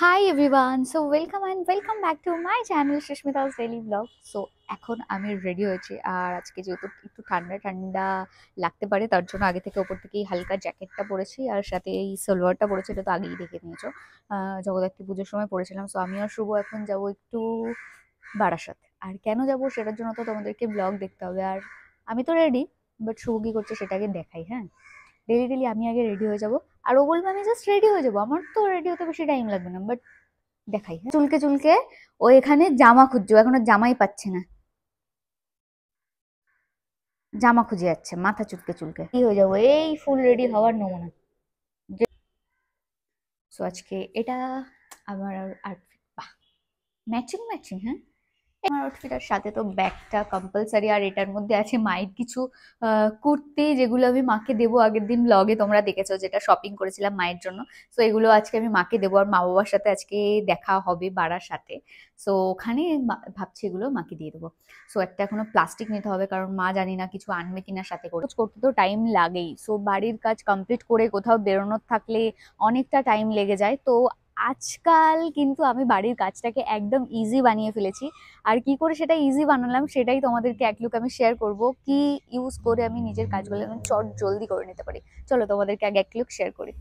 Hi everyone, so welcome back to my channel Susmita's daily blog. So এখন আমি ready হয়েছি, আর আজকে যেহেতু একটু ঠান্ডা ঠান্ডা লাগতে পারে তার জন্য আগে থেকে ওপর থেকেই হালকা জ্যাকেটটা পরেছি, আর সাথে এই সালোয়ারটা পরেছি। এটা তো আগেই দেখে নিয়েছো, জগদ্ধাত্রী পুজোর সময় পরেছিলাম। সো আমি আর শুভ এখন যাবো একটু বারাসাত। আর কেন যাব সেটার জন্য তো তোমাদেরকে ব্লগ দেখতে হবে। আর আমি তো রেডি, বাট শুভ কি করছে সেটাকে দেখাই। হ্যাঁ, ডেলি ডেলি আমি আগে রেডি হয়ে যাব, আর ও বলবে আমি জাস্ট রেডি হয়ে যাবো, আমার তো রেডি হতে বেশি টাইম লাগবে না। বাট দেখাই, হ্যাঁ। চুলকে চুলকে ও এখানে জামা খুঁজছে, এখনো জামাই পাচ্ছে না, জামা খুঁজে যাচ্ছে মাথা চুলকে চুলকে। কি হয়ে যাবো এই ফুল রেডি হওয়ার নমুনা। সো আজকে এটা আমার আউটফিট, বাহ, ম্যাচিং ম্যাচিং। হ্যাঁ, আমার আউটফিটের সাথে তো ব্যাগটা কম্পালসারি, আর এটার মধ্যে আছে মায়ের কিছু কুর্তি, যেগুলো আমি মাকে দেবো। আগের দিন ব্লগে তোমরা দেখেছো যেটা শপিং করেছিলাম মায়ের জন্য। সো এগুলো আজকে আমি মাকে দেবো, আর মা বাবার সাথে আজকে দেখা হবে বাড়ার সাথে। সো ওখানে ভাবছি এগুলো মাকে দিয়ে দেবো। সো একটা এখনো প্লাস্টিক নিতে হবে, কারণ মা জানি না কিছু আনবে কিনা সাথে করে। করতে তো টাইম লাগেই। সো বাড়ির কাজ কমপ্লিট করে কোথাও বেরোনোর থাকলে অনেকটা টাইম লেগে যায়। তো আজকাল কিন্তু আমি বাড়ির কাজটাকে একদম ইজি বানিয়ে ফেলেছি। আর কি করে সেটা ইজি বানালাম সেটাই তোমাদেরকে এক লুক আমি শেয়ার করব, কি ইউজ করে আমি নিজের কাজগুলো আমি চট জলদি করে নিতে পারি। চলো তোমাদেরকে আগে এক লুক শেয়ার করি।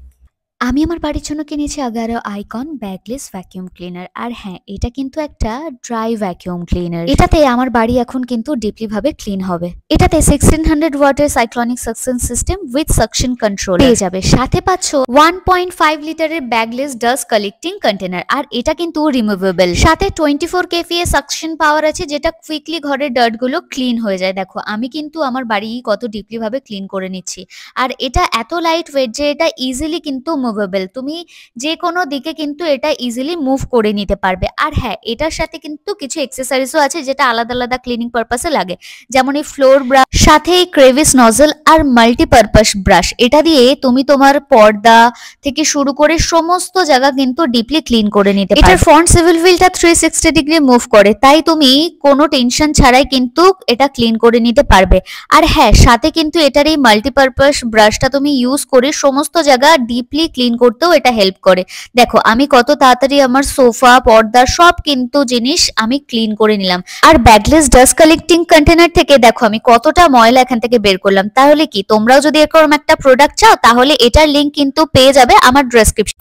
আমি আমার বাড়ির জন্য কিনেছি আগারো আইকন ব্যাগলেস ভ্যাকিউম ক্লিনার। আর হ্যাঁ, এটা কিন্তু একটা ড্রাই ভ্যাকিউম ক্লিনার। এটাতে আমার বাড়ি এখন কিন্তু ডিপলি ভাবে ক্লিন হবে। এটাতে 1600 ওয়াটের cyclonic suction system with suction control পেয়ে যাবে। সাথে পাচ্ছ 1.5 লিটারের ব্যাগলেস ডাস্ট কালেক্টিং কন্টেনার, আর এটা কিন্তু রিমুভেবল। সাথে 24 কেভিএ সাকশন পাওয়ার আছে, যেটা কুইকলি ঘরের ডার্ট গুলো ক্লিন হয়ে যায়। দেখো আমি কিন্তু আমার বাড়ি কত ডিপলি ভাবে ক্লিন করে নিচ্ছি। আর এটা এত লাইট ওয়েট যে এটা ইজিলি কিন্তু মুভেবল, তুমি যে কোনো দিকে কিন্তু এটা ইজিলি মুভ করে নিতে পারবে। আর হ্যাঁ, এটার সাথে কিন্তু কিছু এক্সেসরিজও আছে যেটা আলাদা আলাদা ক্লিনিং পারপাসে লাগে, যেমন এই ফ্লোর ব্রাশ, সাথে এই ক্রেভিস নজল আর মাল্টিপারপাস ব্রাশ। এটা দিয়ে তুমি তোমার পর্দা থেকে শুরু করে সমস্ত জায়গা কিন্তু ডিপলি ক্লিন করে নিতে পারবে। এটার ফ্রন্ট সিভিল হুইলটা 360 ডিগ্রি মুভ করে, তাই তুমি কোনো টেনশন ছাড়াই কিন্তু এটা ক্লিন করে নিতে পারবে। আর হ্যাঁ, সাথে কিন্তু এটার এই মাল্টিপারপাস ব্রাশটা তুমি ইউজ করে সমস্ত জায়গা ডিপলি ক্লিন করতেও এটা হেল্প করে। দেখো আমি কত তাড়াতাড়ি আমার সোফা পর্দা সব কিন্তু জিনিস আমি ক্লিন করে নিলাম। আর ব্যাগলেস ডাস্ট কালেক্টিং কন্টেনার থেকে দেখো আমি কতটা ময়লা এখান থেকে বের করলাম। তাহলে কি তোমরাও যদি এরকম একটা প্রোডাক্ট চাও, তাহলে এটার লিঙ্ক কিন্তু পেয়ে যাবে আমার ডেসক্রিপশন।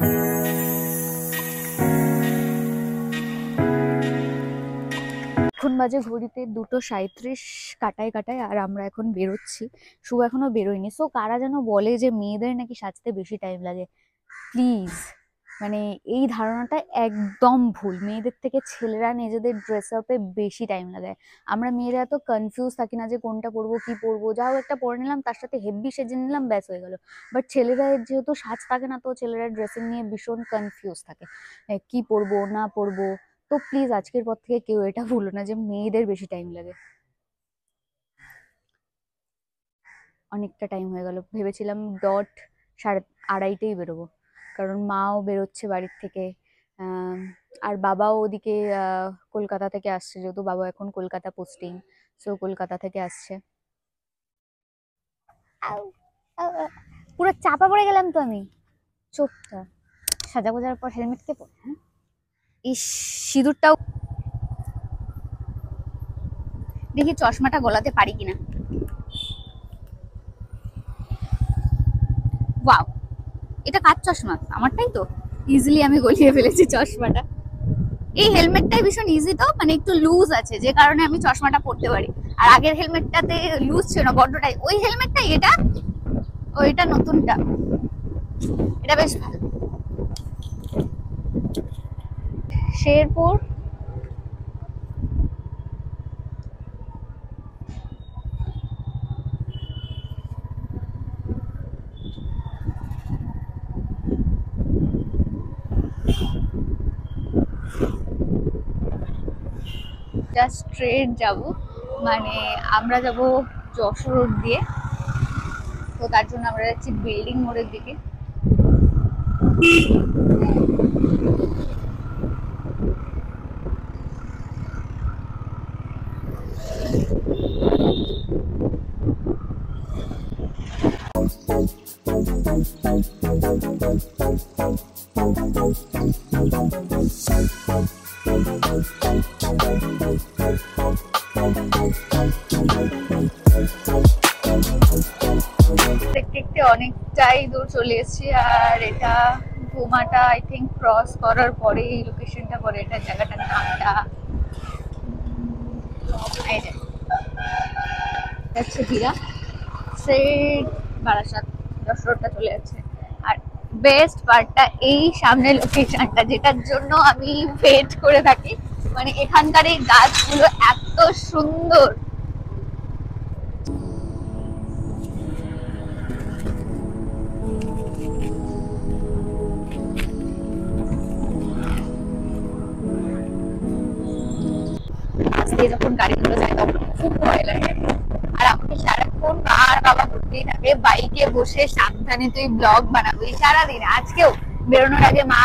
এখন বাজে ঘড়িতে 2:37 কাটায় কাটায়, আর আমরা এখন বেরোচ্ছি। শুভ এখনো বেরোয়নি। সো কারা যেন বলে যে মেয়েদের নাকি সাজতে বেশি টাইম লাগে। প্লিজ, মানে এই ধারণাটা একদম ভুল। মেয়েদের থেকে ছেলেরা নিজেদের ড্রেস আপে বেশি টাইম লাগায়। আমরা মেয়েরা এত কনফিউজ থাকি না যে কোনটা পরবো কি পরবো, যাও একটা পরে নিলাম, তার সাথে হেভি সেজে নিলাম, ব্যাস হয়ে গেল। বাট ছেলেরা যেহেতু সাজ থাকে না, তো ছেলেরা ড্রেসিং নিয়ে ভীষণ কনফিউজ থাকে, কি পরবো না পরবো। তো প্লিজ আজকের পর থেকে কেউ এটা ভুলো না যে মেয়েদের বেশি টাইম লাগে। অনেকটা টাইম হয়ে গেল। ভেবেছিলাম ডট 2:30 বেরোবো, কারণ মাও বেরোচ্ছে বাড়ির থেকে, আর বাবাও ওদিকে কলকাতা থেকে আসছে, যেহেতু বাবা এখন কলকাতা পোস্টিং। সো কলকাতা থেকে আসছে। আউ, আউ, আউ, পুরো চাপা পড়ে গেলাম তো আমি। চোখটা সাজা গোজার পর হেলমেট কে পরে, হ্যাঁ, ইস, সিঁদুরটাও দেখি চশমাটা গলাতে পারি কিনা। ওয়াও, এটা কার চশমা? আমারটাই তো। ইজিলি আমি গলিয়ে ফেলেছি চশমাটা। এই হেলমেটটাই ভীষণ ইজি, তো মানে একটু লুজ আছে, যে কারণে আমি চশমাটা পরতে পারি। আর আগের হেলমেটটাতে লুজ ছিল না, বড্ডটাই। ওই হেলমেটটাই এটা, ওইটা নতুনটা, এটা বেশ ভালো। শেরপুর জাস্ট স্ট্রেট যাব, মানে আমরা যাব যশোর রোড দিয়ে। তো তার জন্য আমরা যাচ্ছি বিল্ডিং মোড়ের দিকে। দেখতে অনেকটাই দূর চলে এসেছি, আর এটা ঘুমাটা আই থিঙ্ক ক্রস করার পরে এই লোকেশনটা পরে, এটা জায়গাটার নামটা হচ্ছে হীরা স্ট্রেট বারাসাত যশোর রোডটা চলে যাচ্ছে। আর বেস্ট পার্টটা এই সামনে লোকেশনটা, যেটার জন্য আমি ওয়েট করে থাকি। মানে এখানকার এই গাছগুলো এত সুন্দর, যখন গাড়িগুলো যায় তখন খুব ভয় লাগে। আর আমাকে সারাক্ষণ আর বাবা বলতেই থাকে বাইকে বসে সাবধানে তুই ব্লগ বানাবি সারাদিন। আজকেও বেরোনোর আগে মা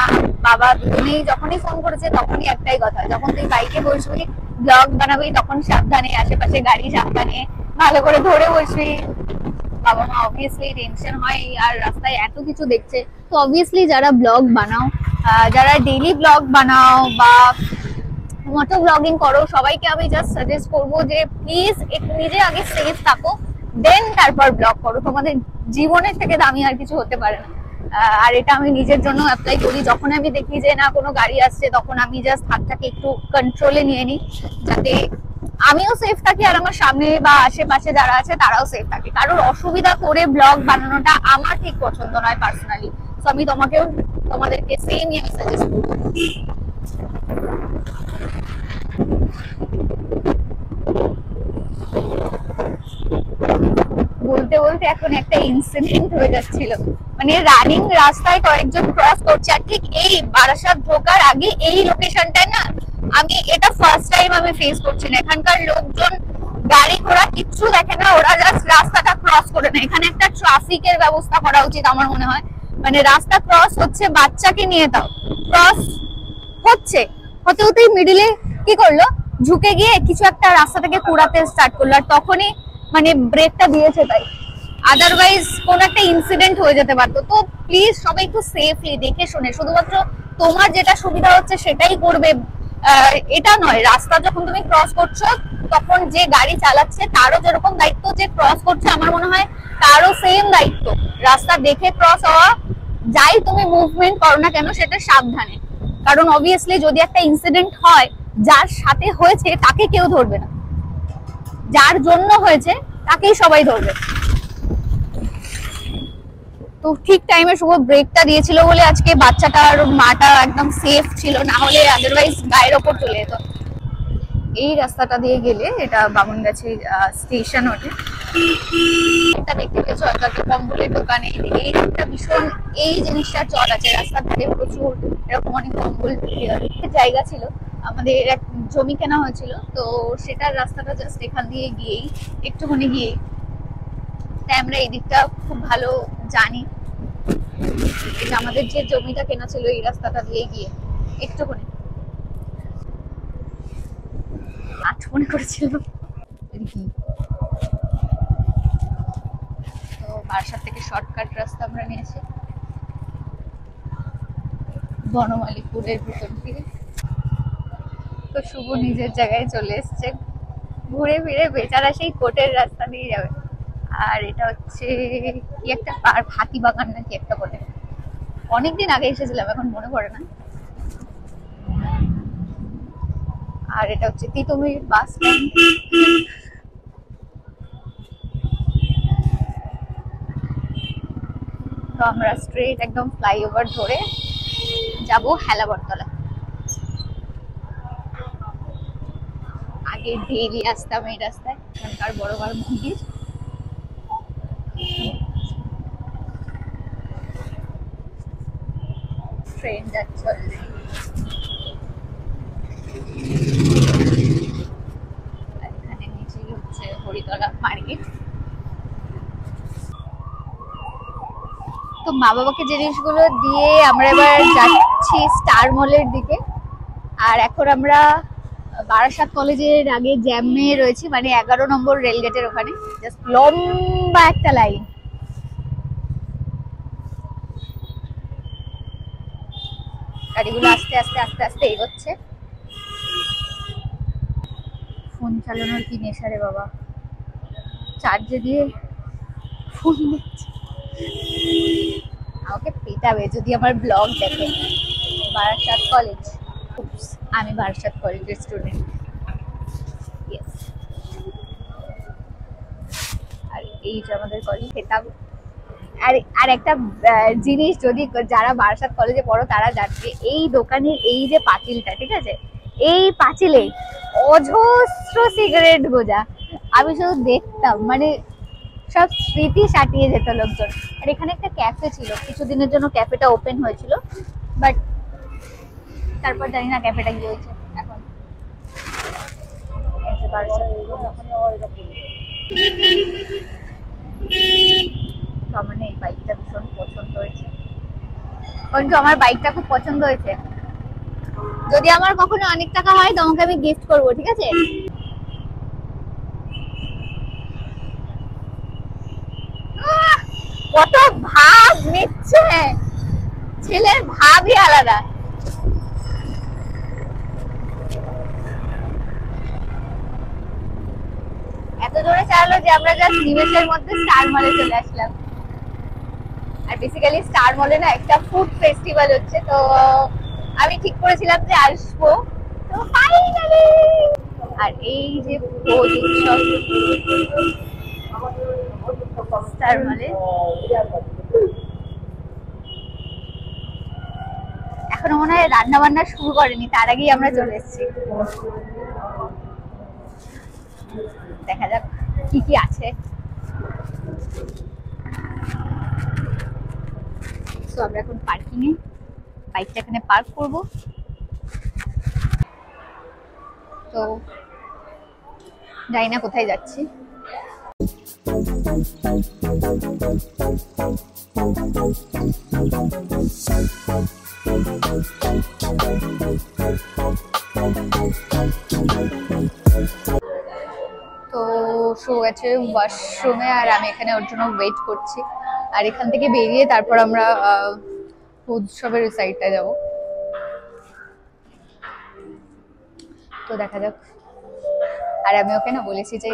বাবা দুজনেই যখনই ফোন করেছে তখনই একটাই কথা, যখন তুই বাইকে বসবি ব্লগ বানাবি তখন সাবধানে, আশেপাশে গাড়ি সাবধানে, ভালো করে ধরে বসবি। বাবা মা অবভিয়াসলি টেনশন হয়, আর রাস্তায় এত কিছু দেখছে। তো অবভিয়াসলি যারা ব্লগ বানাও, যারা ডেইলি ব্লগ বানাও বা মোটো ব্লগিং করো, সবাইকে আমি জাস্ট সাজেস্ট করবো যে প্লিজ নিজে আগে সেফ থাকো, দেন তারপর ব্লগ করো। তোমাদের জীবনের থেকে দামি আর কিছু হতে পারে না। আর এটা আমি নিজের জন্য অ্যাপ্লাই করি। যখন আমি দেখি যে না কোনো গাড়ি আসছে, তখন আমি জাস্ট হাতটাকে একটু কন্ট্রোলে নিয়ে নিই, যাতে আমিও সেফ থাকি আর আমার সামনে বা আশেপাশে যারা আছে তারাও সেফ থাকে। কারোর অসুবিধা করে ব্লগ বানানোটা আমার ঠিক পছন্দ নয় পার্সোনালি। তো আমি তোমাদেরকে সেমই আমি সাজেস্ট করবো। বলতে বলতে এখন একটা ইনসিডেন্ট হয়ে যাচ্ছিল, মানে রানিং রাস্তায় কয়েকজন ক্রস করছে, আর ঠিক এই বারাসাত ঢোকার আগে এই লোকেশনটায় না, আমি এটা ফার্স্ট টাইম আমি ফেস করছি না। এখানকার লোকজন গাড়ি ঘোড়া কিচ্ছু দেখে না, ওরা জাস্ট রাস্তাটা ক্রস করে না। এখানে একটা ট্রাফিকের ব্যবস্থা করা উচিত আমার মনে হয়। মানে রাস্তা ক্রস হচ্ছে বাচ্চাকে নিয়ে, তাও ক্রস হচ্ছে হতে হতেই মিডিলে কি করলো, ঝুঁকে গিয়ে কিছু একটা রাস্তা থেকে কুড়াতে স্টার্ট করলো, আর তখনই মানে ব্রেকটা দিয়েছে। তাই আদারওয়াইজ কোন একটা ইনসিডেন্ট হয়ে যেতে পারতো। তো প্লিজ সবাই একটু সেফলি দেখে শুনে, শুধুমাত্র তোমার যেটা সুবিধা হচ্ছে সেটাই করবে এটা নয়। রাস্তা যখন তুমি ক্রস করছো তখন যে গাড়ি চালাচ্ছে তারও যেরকম দায়িত্ব, যে ক্রস করছে আমার মনে হয় তারও সেম দায়িত্ব। রাস্তা দেখে ক্রস হওয়া, যাই তুমি মুভমেন্ট করো না কেন সেটা সাবধানে। কারণ অবভিয়াসলি যদি একটা ইনসিডেন্ট হয়, যার সাথে হয়েছে তাকে কেউ ধরবে না, যার জন্য হয়েছে তাকেই সবাই ধরবে। তো ঠিক টাইমে শুভ ব্রেকটা দিয়েছিল বলে আজকে বাচ্চাটার মাটা একদম সেফ ছিল, না হলে আদারওয়াইজ গায়ের ওপর চলে যেত। এই রাস্তাটা দিয়ে গেলে এটা বামনগাছি স্টেশন ওঠে। এটা দেখতে পেয়েছো একটা কম্বলের দোকানে, এই একটা ভীষণ এই জিনিসটা চল আছে রাস্তার ধারে, প্রচুর এরকম অনেক কম্বল জায়গা ছিল। আমাদের এক জমি কেনা হয়েছিল, তো সেটার রাস্তাটা জাস্ট এখান দিয়ে গিয়েই একটুখানি গিয়ে, তাই আমরা এই দিকটা খুব ভালো জানি। আমাদের যে জমিটা কেনা ছিল এই রাস্তাটা দিয়ে গিয়ে একটুখানি মনে করেছিল। তো বারাসাত থেকে শর্টকাট রাস্তা আমরা নিয়েছি বনমালীপুরের ভিতর দিয়ে। তো শুভ নিজের জায়গায় চলে এসছে, ঘুরে ফিরে বেচারা সেই কোটের রাস্তা দিয়ে যাবে। আর এটা হচ্ছে কি একটা পার্ক, হাতি বাগান নাকি একটা বলে, অনেকদিন আগে এসেছিলাম এখন মনে পড়ে না। আর এটা হচ্ছে তিতুমির বাস স্ট্যান্ড। তো আমরা স্ট্রেট একদম ফ্লাইওভার ধরে যাব হেলাবরতলা। আগে ডেইলি আসতাম এই রাস্তায়, এখানকার বড় বড় মন্দির। ট্রেন যাচ্ছে এখানে, নিচেই হচ্ছে হরিতলা মার্কেট। তো মা বাবাকে জিনিসগুলো দিয়ে আমরা এবার যাচ্ছি স্টার মলের দিকে। আর এখন আমরা বারাসাত কলেজের আগে জ্যামে রয়েছি, মানে 11 নম্বর রেলগেটের ওখানে। জাস্ট লম্বা একটা লাইন। গাড়িগুলো আস্তে আস্তে আস্তে আস্তে এগোচ্ছে। ফোন চালানোর কি নেশা রে বাবা, চার্জে দিয়ে ফোন দেখছে। আমাকে পেটাবে যদি আমার ব্লগ দেখে। বারাসাত কলেজ, আমি বারাসাত কলেজের স্টুডেন্ট। আর এই যে আমাদের কলেজ খেতাম। আর আর একটা জিনিস, যদি যারা বারাসাত কলেজে পড়ো তারা জানবে, এই দোকানের এই যে পাঁচিলটা, ঠিক আছে, এই পাঁচিলে অজস্র সিগারেট গোজা। আমি শুধু দেখতাম, মানে সব স্মৃতি সাটিয়ে যেত লোকজন। আর এখানে একটা ক্যাফে ছিল, কিছুদিনের জন্য ক্যাফেটা ওপেন হয়েছিল, বাট তারপর জানি না ক্যাফেটা কি হয়েছে এখন। আমার এই বাইকটা ভীষণ পছন্দ হয়েছে, কারণ আমার বাইকটা খুব পছন্দ হয়েছে। যদি আমার কখনো অনেক টাকা হয় তোমাকে আমি গিফট করবো, ঠিক আছে? কত ভাব নিচ্ছে, ছেলের ভাবই আলাদা। এত জোরে চালালো যে আমরা জাস্ট নিমেষের মধ্যে স্টার মলে চলে আসলাম। আর বেসিক্যালি স্টার মলে না একটা ফুড ফেস্টিভ্যাল হচ্ছে, তো আমি ঠিক করেছিলাম যে আসবো, তো ফাইনালি। আর এই যে ভোজ উৎসব স্টার মলে, এখনো মনে হয় রান্না বান্না শুরু করেনি, তার আগেই আমরা চলে এসেছি। দেখা যাক কি কি আছে। তো আমরা এখন পার্কিং এ বাইকটা এখানে পার্ক করব। তো জানি না কোথায় যাচ্ছি। তো শো গেছে ওয়াশরুমে, আর আমি এখানে ওর জন্য ওয়েট করছি। আর এখান থেকে বেরিয়ে তারপর আমরা উৎসবের সাইডটা যাব। তো দেখা যাক। আর আমি ওকে না বলেছি যে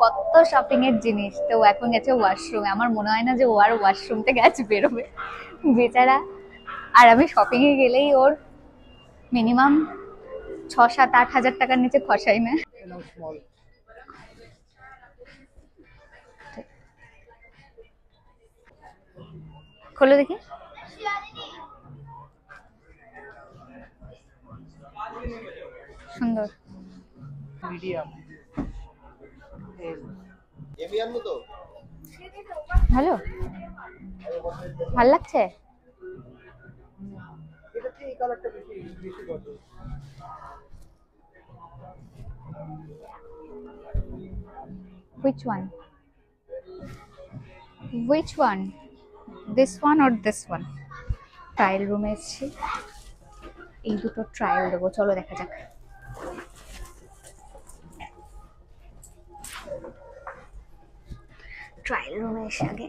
কত শপিং এর জিনিস, তো এখন গেছে ওয়াশরুমে। আমার মনে হয় না যে ও আর ওয়াশরুম থেকে আজ বেরোবে, বেচারা। আর আমি শপিং এ গেলেই ওর মিনিমাম 6, 7, 8 হাজার টাকার নিচে খসাই না। খোলো দেখি। সুন্দর। ভালো, ভাল লাগছে। Which one? Which one? This one or this one? Trial রুমে এসেছি, এই দুটো ট্রায়াল দেবো, চলো দেখা যাক। ট্রায়াল রুমে এসে আগে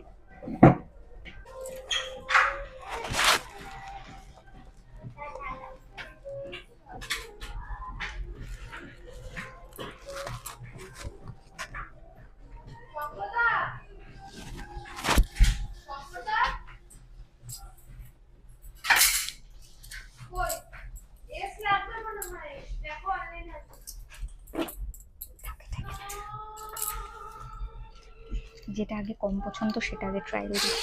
যেটা আগে কম পছন্দ সেটা আগে ট্রায়াল দিই।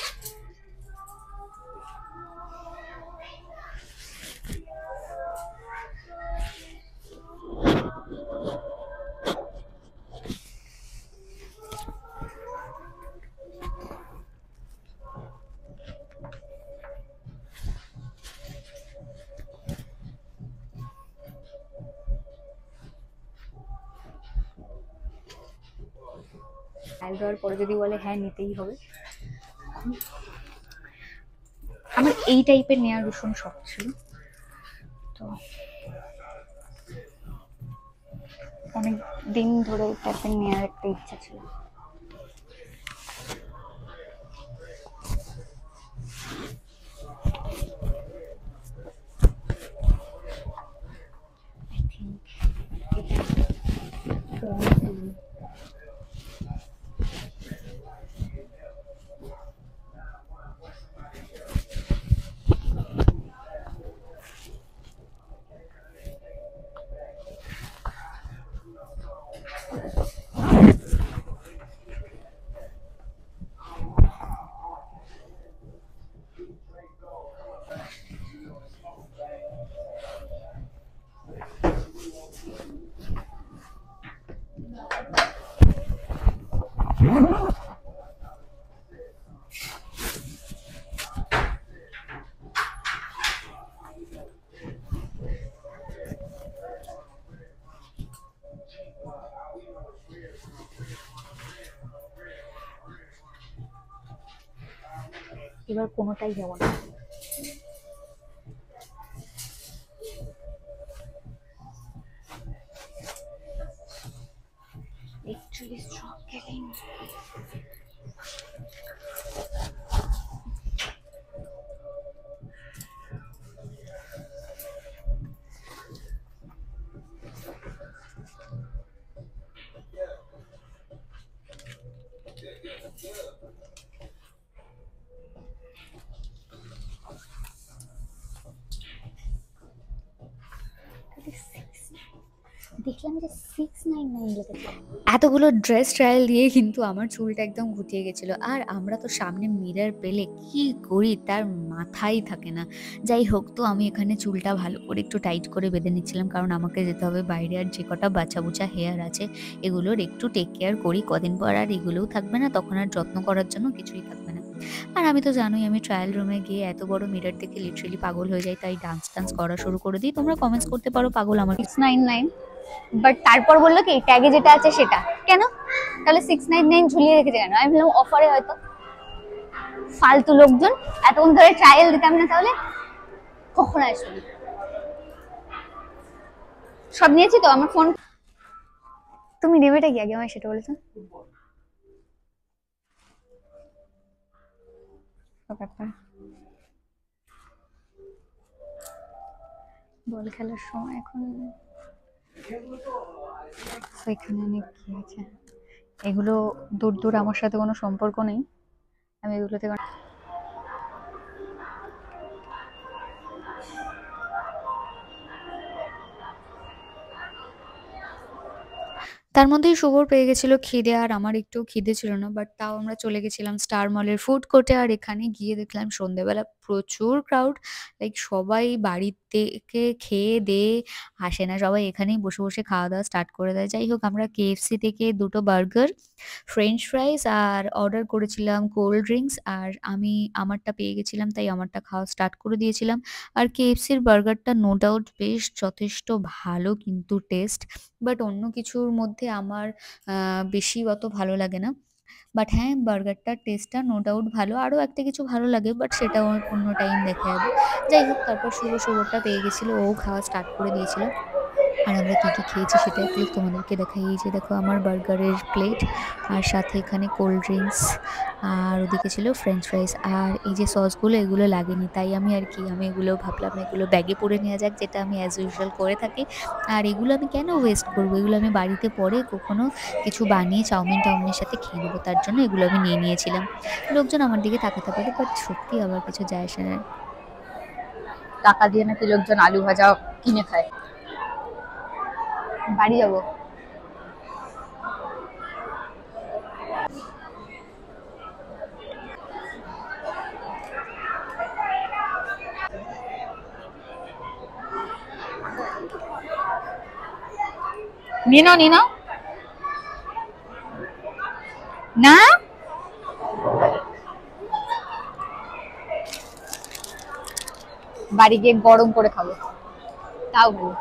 ট্রায়াল দেওয়ার পরে যদি বলে হ্যাঁ নিতেই হবে, আমার এই টাইপের নেওয়ার ভীষণ শখ ছিল। তো অনেক দিন ধরে এই টাইপের নেওয়ার একটা ইচ্ছা ছিল। এবার কোনোটাই যাবো না। Actually stop getting দেখলাম যে 699 লেগেছে। এতগুলো ড্রেস ট্রায়াল দিয়ে কিন্তু আমার চুলটা একদম গুটিয়ে গেছিল। আর আমরা তো সামনে মিরর পেলে কি করি তার মাথাই থাকে না। যাই হোক, তো আমি এখানে চুলটা ভালো করে একটু টাইট করে বেঁধে নিচ্ছিলাম, কারণ আমাকে যেতে হবে বাইরে। আর যে কটা বাচ্চা বুচা হেয়ার আছে এগুলোর একটু টেক কেয়ার করি, কদিন পর আর এগুলোও থাকবে না, তখন আর যত্ন করার জন্য কিছুই থাকবে না। আর আমি তো জানোই আমি ট্রায়াল রুমে গিয়ে এত বড় মিরর দেখে লিটারেলি পাগল হয়ে যাই, তাই ডান্স করা শুরু করে দিই। তোমরা কমেন্টস করতে পারো পাগল আমার 699, বাট তারপর বললো কি ট্যাগে যেটা আছে সেটা কেন, তাহলে 699 ঝুলিয়ে রেখেছে কেন? আমি ভাবলাম অফারে হয়তো। ফালতু লোকজন, এতক্ষণ ধরে ট্রায়াল দিতাম না তাহলে কখন আসবে? সব নিয়েছি তো আমার ফোন। তুমি নেবেটা কি আগে আমায় সেটা বলেছো। বল খেলার সময় এখন। এখানে অনেক কি আছে, এগুলো দূর দূর আমার সাথে কোনো সম্পর্ক নেই, আমি এগুলো থেকে তার মধ্যেই শুভর পেয়ে গেছিল খিদে, আর আমার একটু খিদে ছিল না, বাট তাও আমরা চলে গেছিলাম স্টার মলের ফুড কোর্টে। আর এখানে গিয়ে দেখলাম সন্ধ্যেবেলা প্রচুর ক্রাউড, লাইক সবাই বাড়ি থেকে খেয়ে দিয়ে আসে না, সবাই এখানেই বসে বসে খাওয়া দাওয়া স্টার্ট করে দেয়। যাই হোক, আমরা কেএফসি থেকে দুটো বার্গার, ফ্রেঞ্চ ফ্রাইস আর অর্ডার করেছিলাম কোল্ড ড্রিঙ্কস, আর আমি আমারটা পেয়ে গেছিলাম তাই আমারটা খাওয়া স্টার্ট করে দিয়েছিলাম। আর কেএফসির বার্গারটা নো ডাউট বেশ যথেষ্ট ভালো কিন্তু টেস্ট, বাট অন্য কিছুর মধ্যে আমার বেশি অত ভালো লাগে না। বাট হ্যাঁ, বার্গারটার টেস্টটা নো ডাউট ভালো, আরও একটা কিছু ভালো লাগে, বাট সেটাও অন্য টাইম দেখা যাবে। যাই হোক, তারপর শুভটা পেয়ে গেছিলো, ও খাওয়া স্টার্ট করে দিয়েছিল। আর আমরা কি কি খেয়েছি সেটা একটু তোমাদেরকে দেখাই। এই যে দেখো আমার বার্গারের প্লেট, আর সাথে এখানে কোল্ড ড্রিঙ্কস, আর ওদিকে ছিল ফ্রেঞ্চ ফ্রাইস। আর এই যে সসগুলো এগুলো লাগেনি, তাই আমি আমি এগুলো ভাবলাম এগুলো ব্যাগে পরে নেওয়া যাক, যেটা আমি অ্যাজ ইউজুয়াল করে থাকি। আর এগুলো আমি কেন ওয়েস্ট করবো, এগুলো আমি বাড়িতে পরে কখনো কিছু বানিয়ে চাউমিনের সাথে খেয়ে নেবো, তার জন্য এগুলো আমি নিয়ে নিয়েছিলাম। লোকজন আমার দিকে তাকাতে পারে, বাট সত্যি আবার কিছু যায় আসে না। টাকা দিয়ে নাকি লোকজন আলু ভাজা কিনে খায়। বাড়ি যাবো। নিয়ে নাও না, বাড়ি গিয়ে গরম করে খাবো, তাও ভালো।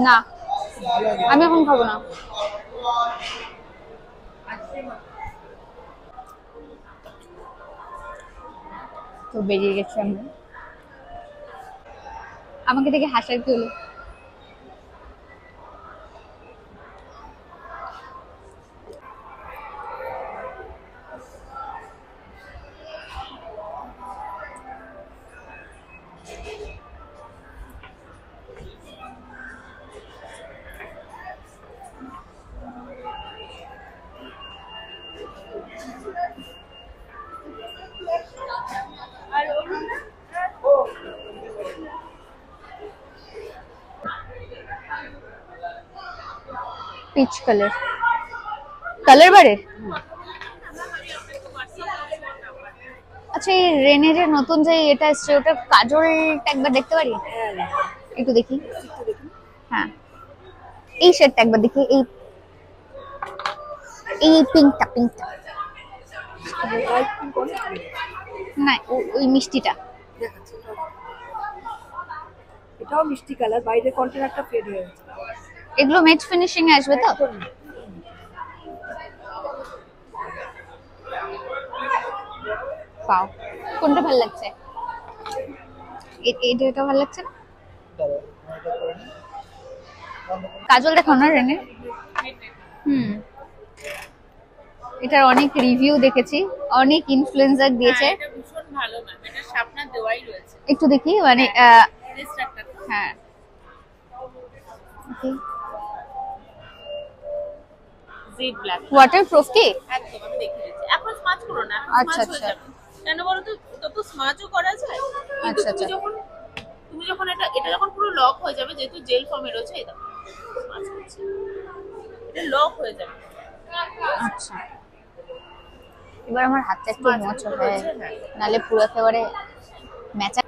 না, আমি এখন খাবো না। তো বেরিয়ে গেছি আমরা। আমাকে দেখে হাসার কি হলো? পিচ কালার বারের। আচ্ছা, এই রেনেজের নতুন যে এটা এসছে ওটা কাজলটা একবার দেখতে পারি? একটু দেখি। হ্যাঁ, এই শেডটা একবার দেখি, এই এই পিঙ্কটা পিঙ্কটা না, ওই মিষ্টিটা। এটাও মিষ্টি কালার, বাইরের কন্টেনারটা ফেড হয়ে গেছে। এগুলো ম্যাট ফিনিশিং এ আসবে তো? পাও, কোনটা ভালো লাগছে? এটা ভালো লাগছে না? কাজল দেখো না রেনে। এটার অনেক রিভিউ দেখেছি, অনেক ইনফ্লুয়েন্সার দিয়েছে। এটা ভীষণ ভালো ম্যাম, এটা শার্পনার দেওয়াই রয়েছে। একটু দেখি মানে হ্যাঁ জেড ব্ল্যাক ওয়াটারপ্রুফ কি? একদম, আমি দেখিয়ে দিচ্ছি। এখন স্মাচ করো না, আচ্ছা স্মাচ হয়ে যাবে। কেন বলো তো, এটা তো স্মাচও করা যায়। কিন্তু আচ্ছা, তুমি যখন এটা যখন পুরো লক হয়ে যাবে, যেহেতু জেল ফর্মে রয়েছে, এই দেখো স্মাচ করছে, এটা লক হয়ে যাবে। আচ্ছা, এবার আমার হাতটা একটু মোচড় হয়, নালে পুরো একেবারে ম্যাচা।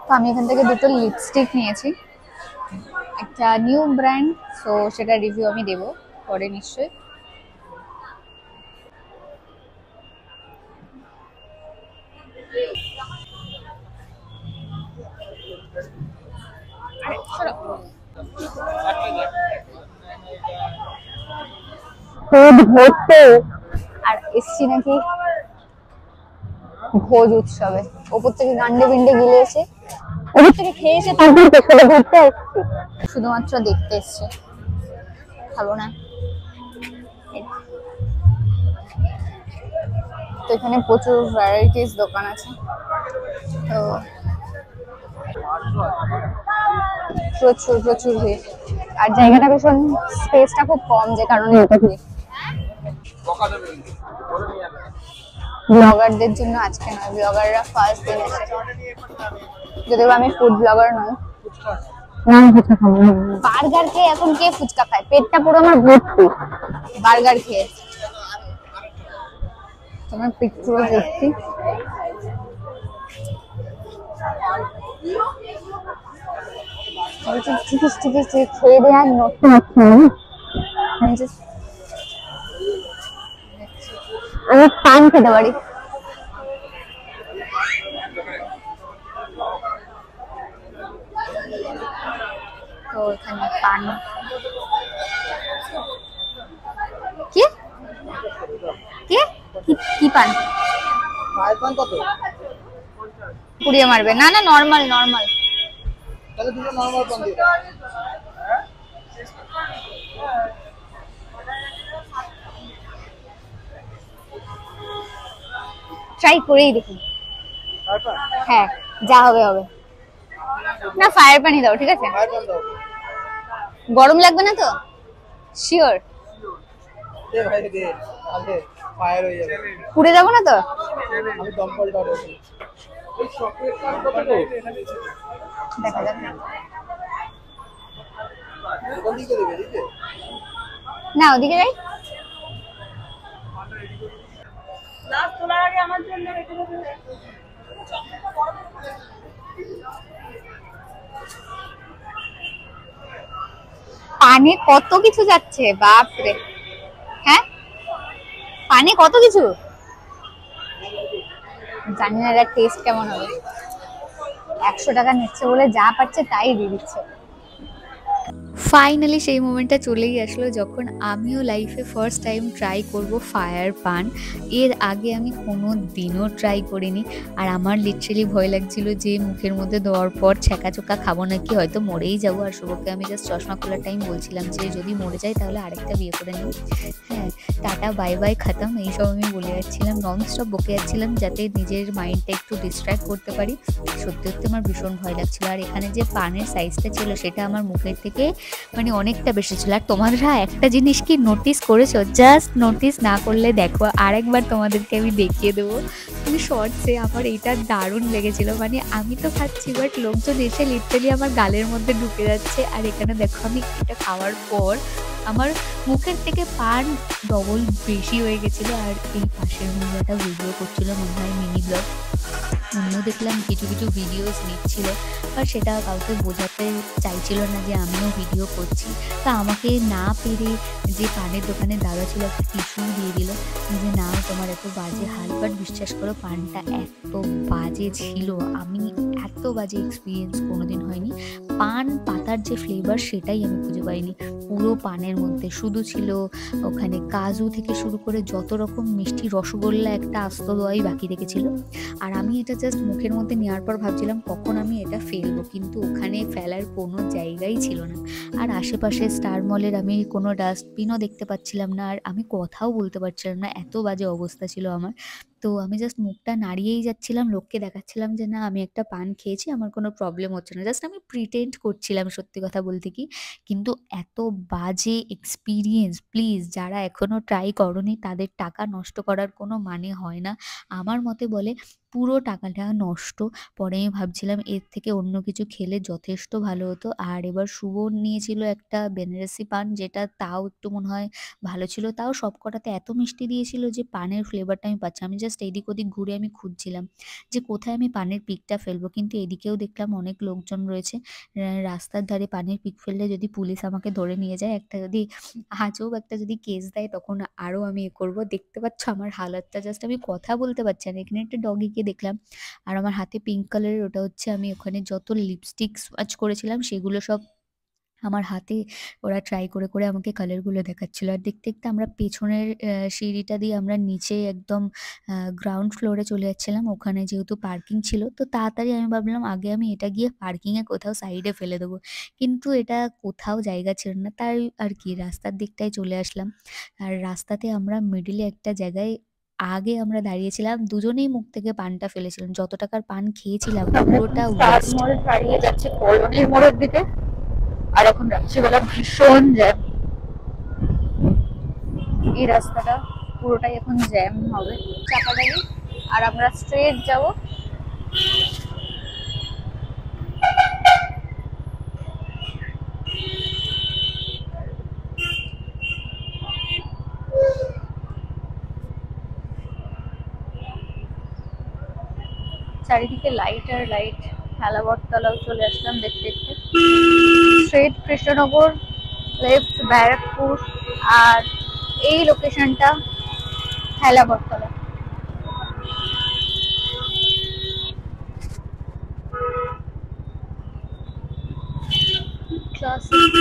তো আমি এখান থেকে দুটো লিপস্টিক নিয়েছি, একটা নিউ ব্র্যান্ড, সো সেটা রিভিউ আমি দেবো পরে নিশ্চয়ই। আর এসছি নাকি ভোজ উৎসবে, ওপর থেকে গান্ডে বিন্ডে গিলে এসে, ওপর থেকে খেয়ে এসে তারপর পেছনে ঘুরতে এসছি, শুধুমাত্র দেখতে এসছি, খাবো না। তো এখানে প্রচুর ভ্যারাইটিস দোকান আছে, তো প্রচুর প্রচুর ভিড়, আর জায়গাটা ভীষণ, স্পেসটা খুব কম, যে কারণে এটা ভিড়। ব্লগারদের জন্য আজকে নয়, ব্লগাররা ফার্স্ট দিন এসে, যদিও আমি ফুড ব্লগার নই। বার্গার খেয়ে এখন কে ফুচকা খায়? পেটটা পুরো আমার ভর্তি বার্গার খেয়ে, তোমার পেট পুরো ভর্তি। ঠিক আছে খেয়ে দিয়ে আর নড়তে পারছি না, আমি পান খেতে পারি। তো এখানে পান, কি কি কি পান? পুড়িয়ে মারবে? না না, নরমাল নরমাল। ট্রাই করেই দেখি, হ্যাঁ যা হবে হবে। না ফায়ার পানি দাও, ঠিক আছে? গরম লাগবে না তো? শিওর? পুড়ে যাবো না তো? দেখা যাক না, ওদিকে যাই। পানি কত কিছু যাচ্ছে, বাপরে। হ্যাঁ পানি কত কিছু, জানি না এর টেস্ট কেমন হবে। 100 টাকা নিচ্ছে বলে যা পাচ্ছে তাই দিয়ে দিচ্ছে। ফাইনালি সেই মোমেন্টটা চলেই আসলো, যখন আমিও লাইফে ফার্স্ট টাইম ট্রাই করব ফায়ার পান। এর আগে আমি কোনো দিনও ট্রাই করিনি, আর আমার লিটারালি ভয় লাগছিল যে মুখের মধ্যে দেওয়ার পর ছ্যাঁকা চোকা খাবো নাকি, হয়তো মরেই যাবো। আর শুভকে আমি জাস্ট চশমা খোলার টাইম বলছিলাম যে যদি মরে যাই তাহলে আরেকটা বিয়ে করে নিই, হ্যাঁ টাটা বাই বাই খাতাম, এইসব আমি বলে যাচ্ছিলাম, নন স্টপ বকে যাচ্ছিলাম যাতে নিজের মাইন্ডটা একটু ডিস্ট্র্যাক্ট করতে পারি। সত্যি সত্যি আমার ভীষণ ভয় লাগছিল। আর এখানে যে পানের সাইজটা ছিল সেটা আমার মুখের থেকে মানে অনেকটা বেশি ছিল। আর তোমরা একটা জিনিস কি নোটিস করেছো? জাস্ট নোটিস না করলে দেখো, আরেকবার তোমাদেরকে আমি দেখিয়ে দেবো তুমি শর্টসে, আমার এইটা দারুণ লেগেছিল। মানে আমি তো খাচ্ছি, বাট লোকজন এসে লিটারালি আমার গালের মধ্যে ঢুকে যাচ্ছে। আর এখানে দেখো আমি এটা খাওয়ার পর আমার মুখের থেকে পান ডবল বেশি হয়ে গেছিলো। আর এই পাশের মহিলাটা ভিডিও করছিল, মনে হয় মিনি ব্লগ, অন্য দেখলাম কিছু কিছু ভিডিওস নিচ্ছিল, আর সেটা কাউকে বোঝাতে চাইছিল না যে আমিও ভিডিও করছি। তা আমাকে না পেরে যে পানের দোকানের দাদা ছিল একটা টিস্যু দিয়ে দিল, যে না তোমার এত বাজে হাল। বাট বিশ্বাস করো পানটা এত বাজে ছিল, আমি এত বাজে এক্সপিরিয়েন্স কোনোদিন হয়নি। পান পাতার যে ফ্লেভার সেটাই আমি খুঁজে পাইনি পুরো পানের মধ্যে। শুধু ছিল ওখানে কাজু থেকে শুরু করে যত রকম মিষ্টি, রসগোল্লা একটা আস্ত দই বাকি রেখেছিল। আর আমি এটা জাস্ট মুখের মধ্যে নেওয়ার পর ভাবছিলাম কখন আমি এটা ফেলবো, কিন্তু ওখানে ফেলার কোনো জায়গাই ছিল না। আর আশেপাশে স্টার মলের আমি কোনো ডাস্টবিনও দেখতে পাচ্ছিলাম না, আর আমি কথাও বলতে পারছিলাম না, এত বাজে অবস্থা ছিল আমার। তো আমি জাস্ট মুখটা নাড়িয়েই যাচ্ছিলাম, লোককে দেখাচ্ছিলাম যে না আমি একটা পান খেয়েছি, আমার কোনো প্রবলেম হচ্ছে না। জাস্ট আমি প্রিটেন্ড করছিলাম সত্যি কথা বলতে কি। কিন্তু এত বাজে এক্সপিরিয়েন্স, প্লিজ যারা এখনো ট্রাই করনি তাদের টাকা নষ্ট করার কোনো মানে হয় না আমার মতে। বলে পুরো টাকাটা নষ্ট। পরে আমি ভাবছিলাম এর থেকে অন্য কিছু খেলে যথেষ্ট ভালো হতো। আর এবার শুভ নিয়েছিল একটা বেনারসি পান, যেটা তাও একটু মনে হয় ভালো ছিল, তাও সব কটাতে এত মিষ্টি দিয়েছিল যে পানের ফ্লেভারটা আমি পাচ্ছি। আমি জাস্ট এদিক ওদিক ঘুরে আমি খুঁজছিলাম যে কোথায় আমি পানের পিকটা ফেলবো, কিন্তু এদিকেও দেখলাম অনেক লোকজন রয়েছে। রাস্তার ধারে পানের পিক ফেললে যদি পুলিশ আমাকে ধরে নিয়ে যায়, একটা যদি আজব একটা যদি কেস দেয়, তখন আরো আমি এ করবো। দেখতে পাচ্ছ আমার হালাতটা, জাস্ট আমি কথা বলতে পারছি না। এখানে একটা ডগিকে দেখলাম, আর আমার হাতে পিঙ্ক কালারের, ওটা হচ্ছে আমি ওখানে যত লিপস্টিক সোয়াচ করেছিলাম সেগুলো সব আমার হাতে ওরা ট্রাই করে করে আমাকে কালারগুলো দেখাচ্ছিল। আর দেখতে দেখতে আমরা পেছনের সিঁড়িটা দিয়ে আমরা নিচে একদম গ্রাউন্ড ফ্লোরে চলে যাচ্ছিলাম। ওখানে যেহেতু পার্কিং ছিল, তো তাড়াতাড়ি আমি ভাবলাম আগে আমি এটা গিয়ে পার্কিংয়ে কোথাও সাইডে ফেলে দেবো, কিন্তু এটা কোথাও জায়গা ছিল না, তাই আর কি রাস্তার দিকটায় চলে আসলাম। আর রাস্তাতে আমরা মিডিলে একটা জায়গায় আগে আমরা দাঁড়িয়েছিলাম, দুজনেই মুখ থেকে পানটা ফেলেছিলাম, যত টাকার পান খেয়েছিলাম পুরোটা ওয়েস্ট। মোড় দাঁড়িয়ে যাচ্ছে কলোনির মোড়ের দিকে। আর এখন রাত্রিবেলা ভীষণ জ্যাম, এই রাস্তাটা পুরোটাই এখন জ্যাম হবে। চাপাডালি, আর আমরা স্ট্রেট যাব চারিদিকে লাইট আর লাইট। হেলাবরতলাও চলে আসলাম দেখতে দেখতে। স্ট্রেট কৃষ্ণনগর, লেফট ব্যারাকপুর, আর এই লোকেশনটা হেলাবরতলা। ক্লাসিক।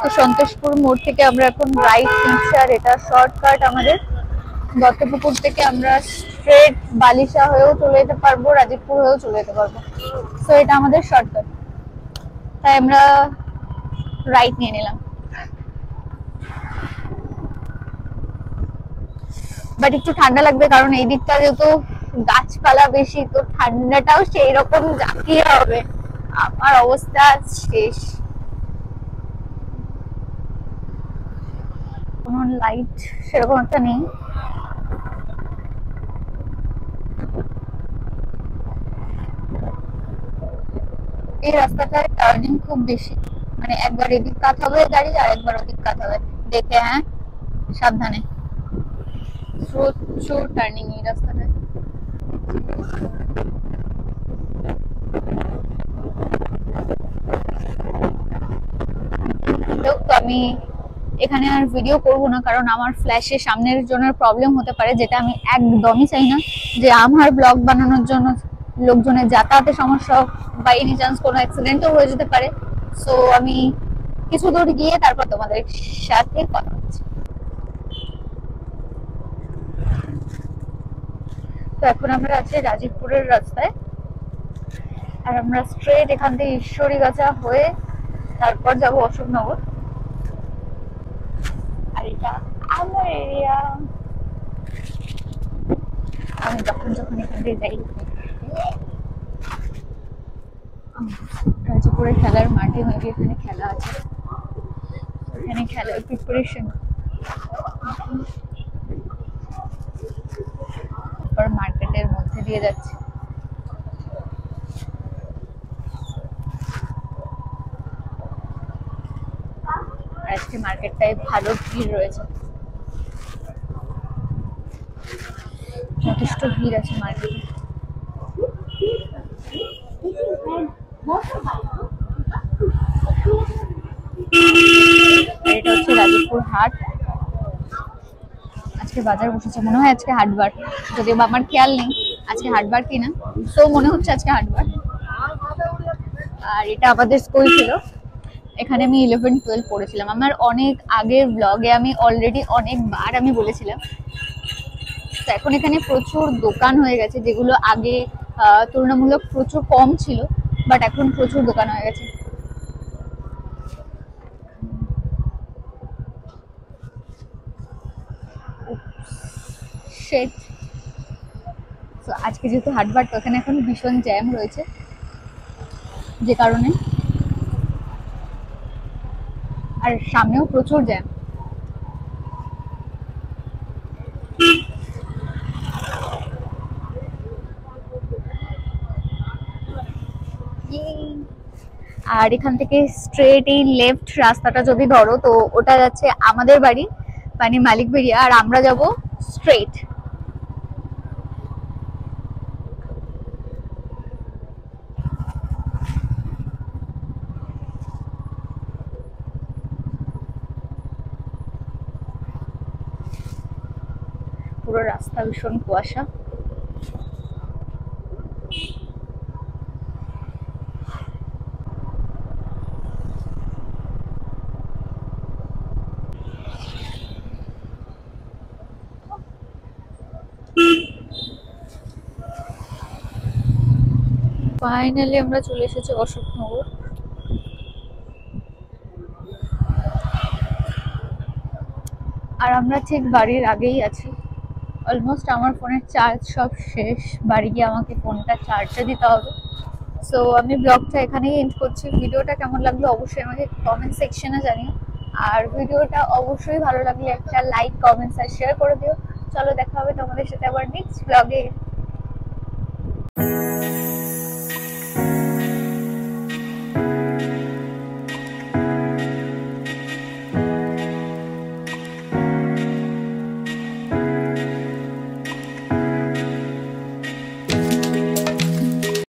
তো সন্তোষপুর মোড় থেকে আমরা এখন রাইট নিচ্ছি, আর এটা শর্টকাট আমাদের। দত্তপুকুর থেকে আমরা স্ট্রেট বালিশা হয়েও চলে যেতে পারবো, রাজীবপুর হয়েও চলে যেতে পারবো। তো এটা আমাদের শর্টকাট, তাই আমরা রাইট নিয়ে নিলাম। বাট একটু ঠান্ডা লাগবে, কারণ এই দিকটা যেহেতু গাছপালা বেশি, তো ঠান্ডাটাও সেই রকম জাঁকিয়ে হবে। আমার অবস্থা শেষ। কোনো লাইট সেরকম একটা নেই। এই রাস্তাটায় টার্নিং খুব বেশি, মানে একবার এদিক কাত হবে গাড়ি, আর একবার ওদিক কাত হবে। দেখে হ্যাঁ, সাবধানে। প্রচুর টার্নিং এই রাস্তাটায়। তো আমি এখানে আর ভিডিও করব না, কারণ আমার ফ্ল্যাশে সামনের জনের প্রবলেম হতে পারে, যেটা আমি একদমই চাই না। যে আমার ব্লগ বানানোর জন্য লোকজনের যাতায়াতের সমস্যা বা এনি চান্স কোনো অ্যাক্সিডেন্টও হয়ে যেতে পারে। সো আমি কিছু দূর গিয়ে তারপর তোমাদের সাথে কথা হচ্ছে। তো এখন আমরা আছি রাজীবপুরের রাস্তায়, আর আমরা স্ট্রেট এখান থেকে ঈশ্বরীগাছা হয়ে তারপর যাব অশোকনগর। আর এটা আমার এরিয়া। আমি যখন যখন এখান থেকে যাই, রাজীবপুর উপরে খেলার মাঠে মেবি এখানে খেলা আছে, এখানে খেলার প্রিপারেশন। মার্কেটের মধ্যে দিয়ে যাচ্ছে। আজকে মার্কেটটায় ভালো ভিড় রয়েছে, যথেষ্ট ভিড় আছে মার্কেটে। এটা হচ্ছে রাজীবপুর হাট। আজকে বাজার বসেছে, মনে হয় আজকে হাটবার, যদিও আমার খেয়াল নেই আজকে হাটবার কিনা, তো মনে হচ্ছে আজকে হাটবার। আর এটা আমাদের স্কুল ছিল, এখানে আমি 11-12 পড়েছিলাম। আমার অনেক আগের ব্লগে আমি অলরেডি অনেকবার আমি বলেছিলাম। তো এখন এখানে প্রচুর দোকান হয়ে গেছে, যেগুলো আগে তুলনামূলক প্রচুর কম ছিল, বাট এখন প্রচুর দোকান হয়ে গেছে। তো আজকে যেহেতু হাটবার, তো এখানে এখন ভীষণ জ্যাম রয়েছে, যে কারণে, আর সামনেও প্রচুর জ্যাম। আর এখান থেকে স্ট্রেট এই লেফট রাস্তাটা যদি ধরো, তো ওটা যাচ্ছে আমাদের বাড়ি, মানে মালিকবেড়িয়া, আর আমরা যাব স্ট্রেট। পুরো রাস্তা ভীষণ কুয়াশা। ফাইনালি আমরা চলে এসেছি অশোকনগর। আর আমরা ঠিক বাড়ির আগেই আছি। অলমোস্ট আমার ফোনের চার্জ সব শেষ, বাড়ি গিয়ে আমাকে ফোনটা চার্জে দিতে হবে। সো আমি ব্লগটা এখানেই এন্ড করছি। ভিডিওটা কেমন লাগলো অবশ্যই আমাকে কমেন্ট সেকশনে জানিও, আর ভিডিওটা অবশ্যই ভালো লাগলে একটা লাইক, কমেন্টস আর শেয়ার করে দিও। চলো দেখা হবে তোমাদের সাথে আবার নেক্সট ব্লগে।